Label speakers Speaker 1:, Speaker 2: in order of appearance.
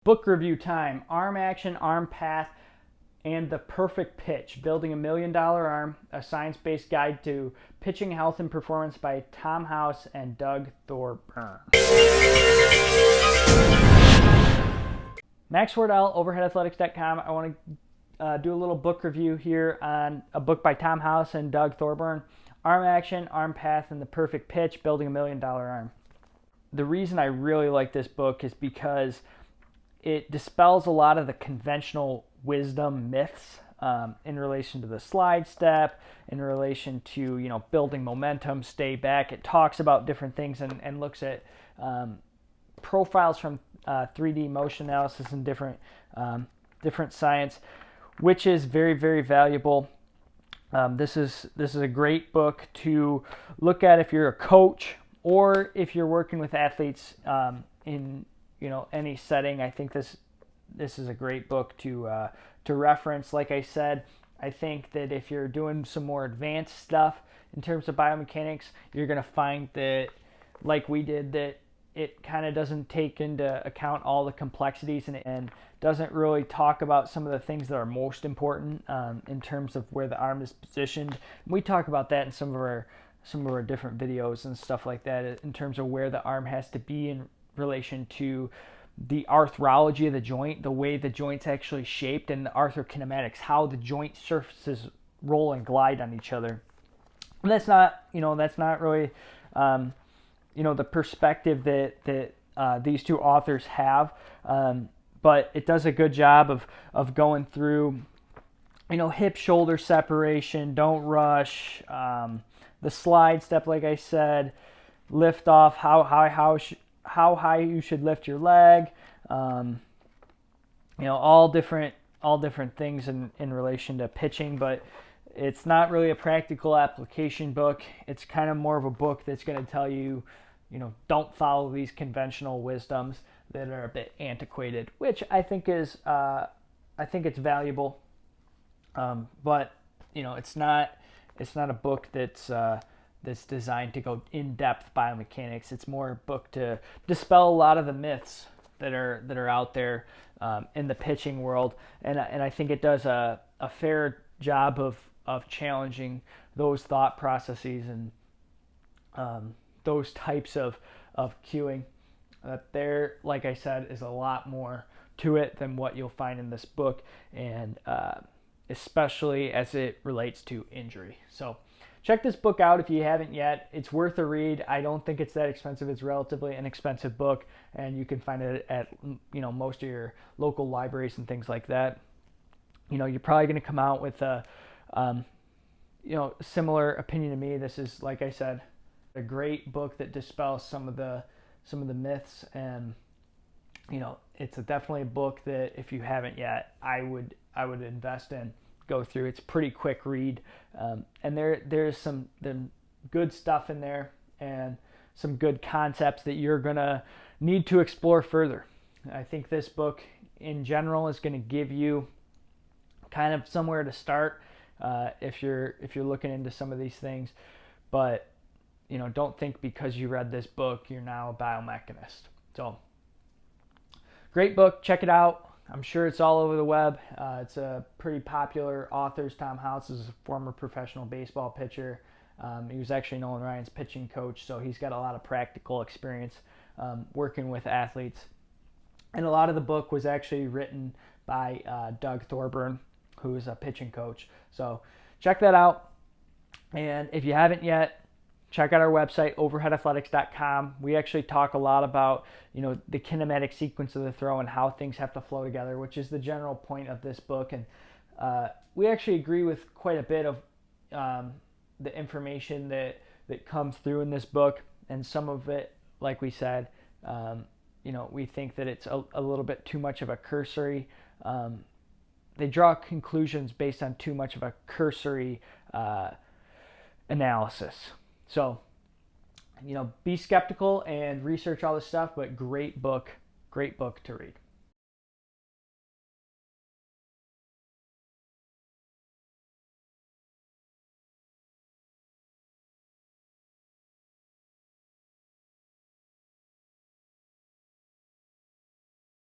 Speaker 1: Book review time: Arm Action, Arm Path, and the Perfect Pitch, Building a $1 Million Arm, a Science-Based Guide to Pitching Health and Performance by Tom House and Doug Thorburn. Max Wardell, overheadathletics.com. I want to do a little book review here on a book by Tom House and Doug Thorburn, Arm Action, Arm Path, and the Perfect Pitch, Building a $1 Million Arm. The reason I really like this book is because it dispels a lot of the conventional wisdom myths in relation to the slide step, in relation to building momentum, stay back. It talks about different things and looks at profiles from 3D motion analysis and different science, which is very, very valuable. This is a great book to look at if you're a coach or if you're working with athletes in any setting. I think this is a great book to reference. Like I said, I think that if you're doing some more advanced stuff in terms of biomechanics, you're going to find that, like we did, that it kind of doesn't take into account all the complexities and doesn't really talk about some of the things that are most important in terms of where the arm is positioned. We talk about that in some of our different videos and stuff like that, in terms of where the arm has to be in relation to the arthrology of the joint, the way the joint's actually shaped, and the arthrokinematics, how the joint surfaces roll and glide on each other. And that's not really the perspective that these two authors have, but it does a good job of going through hip shoulder separation, don't rush, the slide step, like I said, lift off, how high you should lift your leg, all different things in relation to pitching. But it's not really a practical application book. It's kind of more of a book that's going to tell you, don't follow these conventional wisdoms that are a bit antiquated, which I think is it's valuable. But it's not a book that's designed to go in-depth biomechanics. It's more a book to dispel a lot of the myths that are out there in the pitching world, and I think it does a fair job of challenging those thought processes and those types of cueing. There, like I said, is a lot more to it than what you'll find in this book, and especially as it relates to injury. So check this book out if you haven't yet. It's worth a read. I don't think it's that expensive. It's a relatively inexpensive book, and you can find it at most of your local libraries and things like that. You're probably going to come out with a similar opinion to me. This is, like I said, a great book that dispels some of the myths, and it's definitely a book that if you haven't yet, I would invest in. Go through. It's a pretty quick read, and there's some good stuff in there and some good concepts that you're gonna need to explore further. I think this book in general is going to give you kind of somewhere to start if you're looking into some of these things, but don't think because you read this book you're now a biomechanist. So great book, check it out. I'm sure it's all over the web. It's a pretty popular author. Tom House is a former professional baseball pitcher. He was actually Nolan Ryan's pitching coach, so he's got a lot of practical experience working with athletes. And a lot of the book was actually written by Doug Thorburn, who is a pitching coach. So check that out. And if you haven't yet, check out our website, overheadathletics.com. We actually talk a lot about, the kinematic sequence of the throw and how things have to flow together, which is the general point of this book. And we actually agree with quite a bit of the information that comes through in this book. And some of it, like we said, we think that it's a little bit too much of a cursory. They draw conclusions based on too much of a cursory analysis. So, be skeptical and research all this stuff, but great book to read.